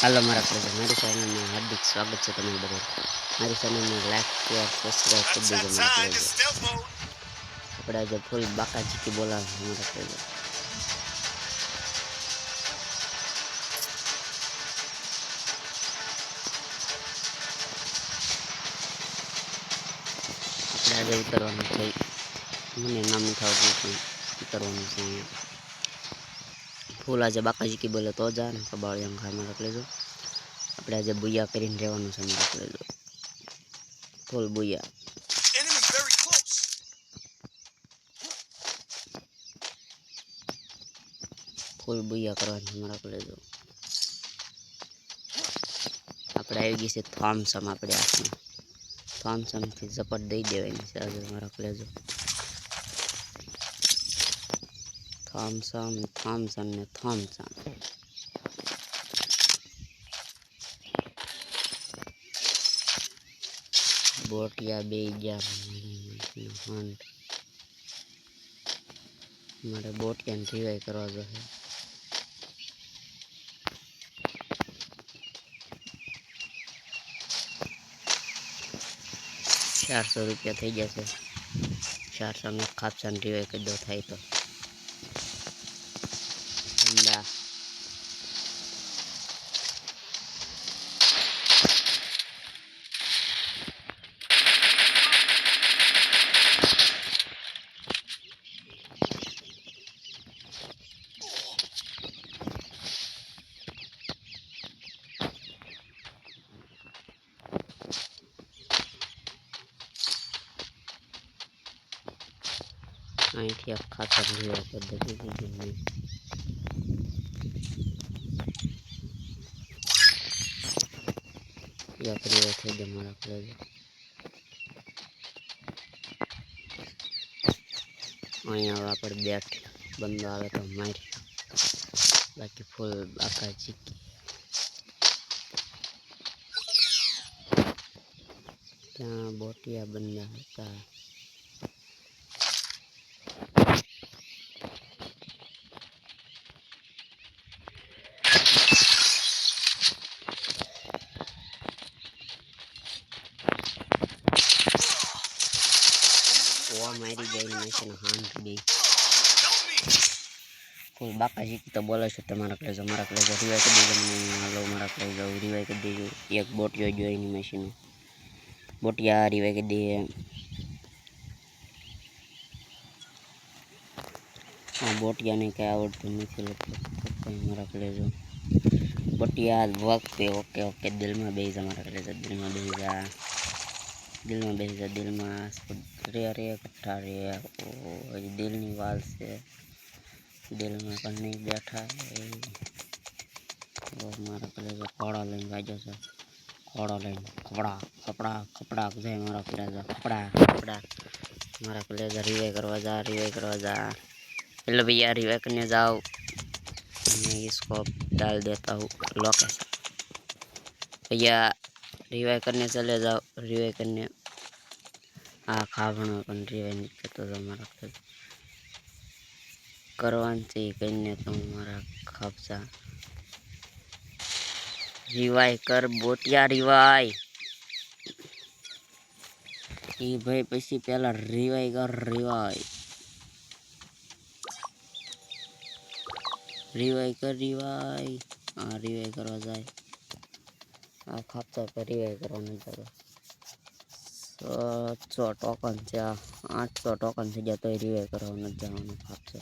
હાલો મારા પ્લેઝર મારી ચેનલમાં હાર્દિક સ્વાગત છે તમારું બધું મારી ચેનલને લાઈક શેર સબસ્ક્રાઈબ કરી દેજો મારા પ્લેઝર આપણે આજે ફૂલ બાકા ચીકી બોલાવે મારા પ્લેઝર આપણે આજે ઉતરવાનું છે મને નામ નથી આવતું પણ ઉતરવાનું છે અહીંયા ફૂલ આજે બાકા ચીકી બોલે તો જા ને કબાળિયા ખાય મારા પ્લેઝર આપણે આજે બુયા કરીને રહેવાનું છે મારા પ્લેઝર ફૂલ બુયા ફૂલ બુયા કરવાની છે મારા પ્લેઝર આપણે આવી ગઈ છે થોમ્સમ આપણે હાથમાં થોમ્સમથી ઝપટ દઈ દેવાની છે આજે મારા પ્લેઝર થોમ્સન ને થોમ્સન બોટિયા બે ગયા મારે બોટિયાને રિવાઈ કરવા જોઈએ 400 રૂપિયા થઈ જશે 400 ને ખાપસાને રિવાઈ કરી દો થાય તો અહીંથી આખા કરી પદ્ધતિ યાત્રીઓ થઈ જાય મારા પ્લેઝર અહીંયા આપણે બેઠ બંદો આવે તો મારી બાકી ફૂલ બાકા ચીકી ત્યાં બોટિયા બંદા હતા મારી જાય મશીન હાંડ દે ફૂલ બાકા ચીકી તો બોલે છે તમારા પ્લેઝર મારા પ્લેઝર રિવાઈ કરી દેજો મને હાલો મારા પ્લેઝર રિવાઈ કરી દેજો એક બોટિયો જોઈ એની મશીન બોટિયા રિવાઈ કરી દે હા બોટિયાને કંઈ આવડતું નથી લગતું મારા પ્લેઝર બોટિયા વખતે ઓકે ઓકે દિલમાં બેસી જા મારા પ્લેઝર દિલમાં બેસી જા દિલમાં રે રે કઠ્ઠા રે ઓ હજી દિલની વાલ છે દિલમાં પણ નહીં બેઠા મારા પ્લેઝર ખોડા લઈને વાગ્યો છે ખોડો લઈને કપડા જાય મારા પ્લેઝર કપડા મારા પ્લેઝર રિવાઈ કરવા જા हेलो भैया रिवाई करने जाओ मैं इसको डाल देता हूँ लोकेशन भैया रिवाई करने चले जाओ रिवाई करने हाँ खावणो पण रिवाई नहीं करता तो हमारा करवानी करने तो हमारा खापसा रिवाई कर बोटिया रिवाई ये भाई पीछे पहला रिवाई कर रिवाई हाँ रिवाई करवा जाए आ खापसा पर रिवाई करवाना जगह 700 टोकन से 800 टोकन से जाते रिवाई करवा जवाना खापसा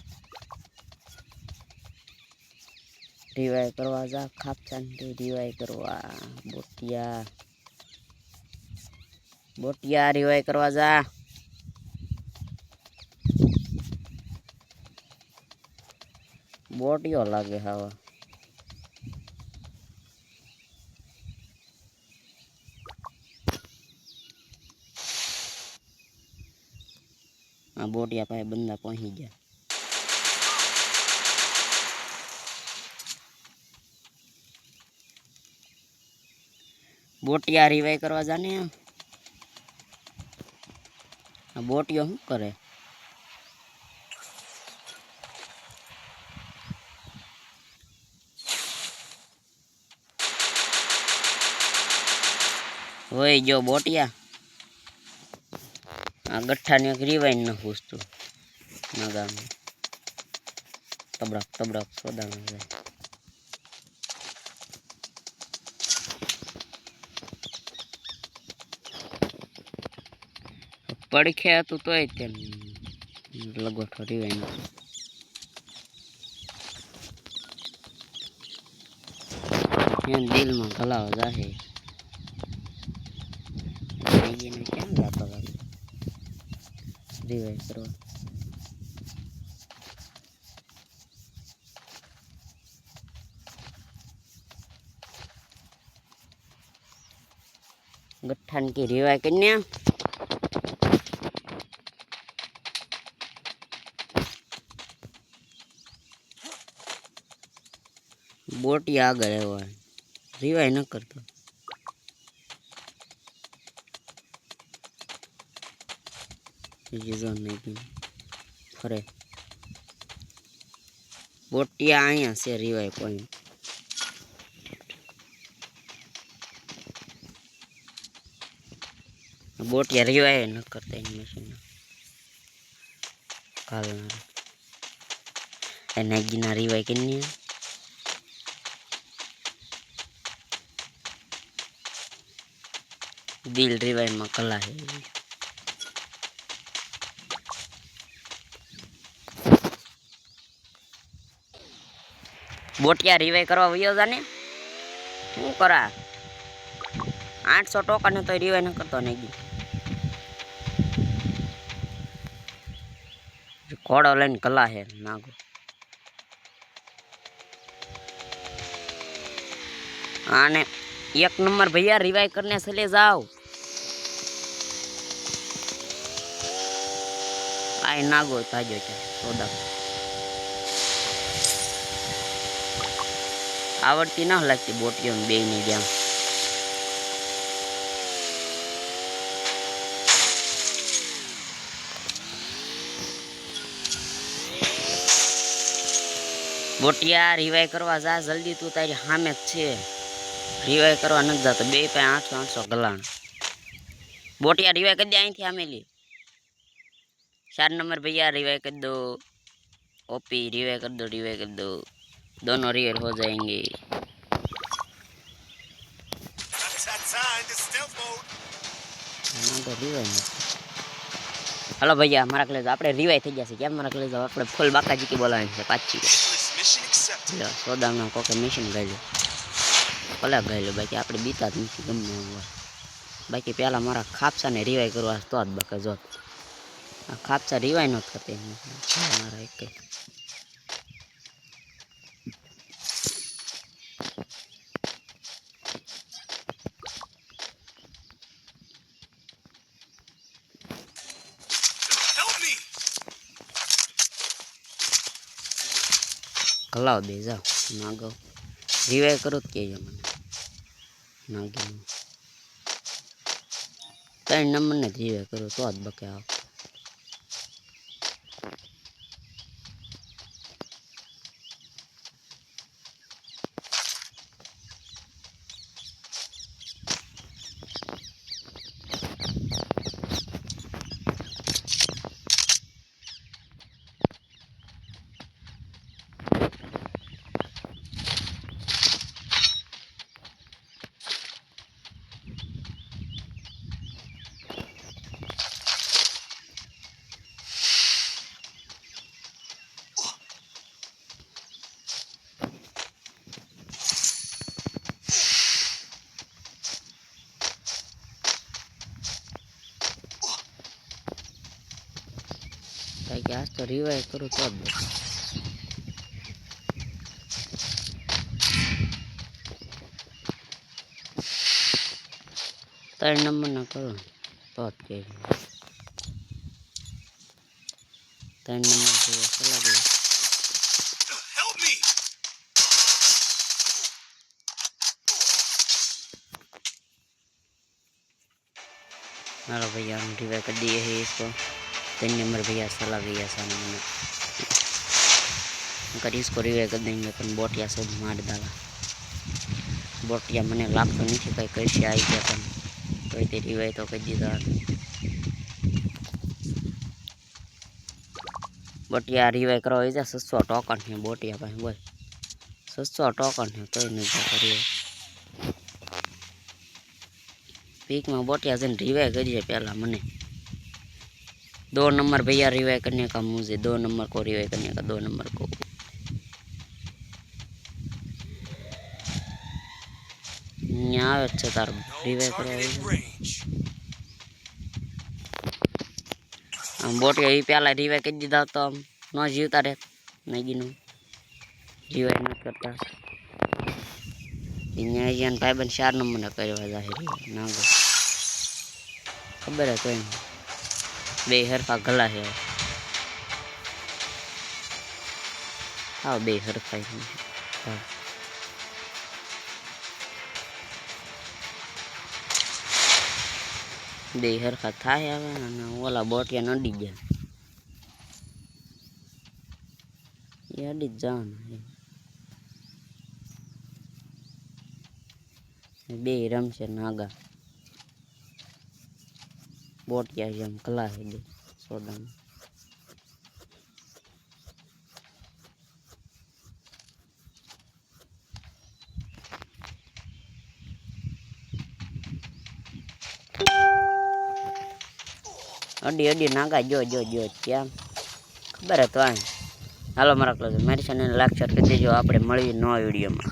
रिवाई करवा जा खापसा रिवाई करवा बोटिया रिवाई करवा जा बोटियो लागे हवा बोटिया पाए बंदा पहुंची गया बोटिया रिवाई करवा जाने बोटियो शू करे वही जो बोटिया आ गठ्ठा ने रिवाइन न पूछतु नागा में तबड़क तबड़क सोदा में जाए पड़खे तो ते लगो रिवाइन दिल में गलाव जाए क्या जाता रिवाइव करो गठ्ठन की रिवाइव करने बोटी आ गए हुआ है रिवाइव न करता नहीं फरे बोटिया अँ से रिवाइव पॉइंट बोटिया रिवाइव न करता एनिमेशन नागिना रिवाइव करनी दिल रिवाइव में कला है बोटिया रिवाइव करवा वयो जाने शू करा 800 टोकन तो रिवाइव न करतो नहीं घोड़ो लाइन कला है नागो आने 1 नंबर भैया रिवाइव करने से ले जाओ आए नागो ताजो सोदा आवड़ती ना लगती बोटियों में बेने गया बोटिया रिवाइव करवा जा जल्दी तू तारी हामे छे रिवाइव करवा न जातो 2 पे 800 गलाण बोटिया रिवाइव कर दे आई थी आमेली 4 नंबर भैया रिवाइव कर दो ओपी रिवाइव कर दो दोनों रियल हो जाएंगे हेलो भैया हमारा कलेज आपने रिवाइव થઈ જશે કેમ મારા કલેજ આપણે ફૂલ બાકાજી की બોલાવાની છે પાછી લો સોદામાં કોકે મિશન ગયેલું ભલે ગયેલું બાકી આપણે બીતા જ નથી ગમે એવું બાકી પહેલા મારા ખાપસાને રિવાઈવ કરવા તો જ બકે જોત આ ખાપસા રિવાઈવ નહોત કરતી મારા એક कलाव दे जाओ नागो रिवाइव करो तो कह मैंने नागी 3 नंबर ने रिवाइव करो तो आज बके आओ आज तो रिवाइव करो तो 3 नंबर ना करो तो के 3 नंबर से चला गया हेलो भैया हम रिवाइव कर दिए है इसको 3 नंबर भैया चला गया सामने में अगर इसको रिवाइव कर देंगे तो बोटिया सब मार डाला बोटिया मैंने लाख तो नहीं कहीं कैसे आई क्या કોઈ તે રિવાય તો કહી દીધા બોટિયા રિવાય કરવા આવી જાય 600 ટોકન છે બોટિયા પાસે બોલ 600 ટોકન છે તોય નથી કરીએ पीक में बोटिया से रिवाय करिए पहला मने 2 नंबर भैया रिवाय करने का मुझे 2 नंबर को रिवाय करने का 2 नंबर को यहाँ अच्छा तार रिवाय करो हम बोटिया ही पहला रिवाय कर दीदा तो हम न जीवता रे नहीं गिनो रिवाय न करता यहाँ भाई बन 4 नंबर ना करवा जाहिर ना गो खबर है कोई बेहर का गला है हाँ बेहर का हाँ बेहर का था है वाला बोटिया न डी जाए ये डी जान बे रम से नागा बोटिया जम कला है दे सोडा में अड्डी अड्डी नागा जो जो जो क्या खबर है तो आ हालो मारा क्लोज मेरी चैनल लाइक शेयर कर दीजिए आपणे मळीए नवा वीडियो में।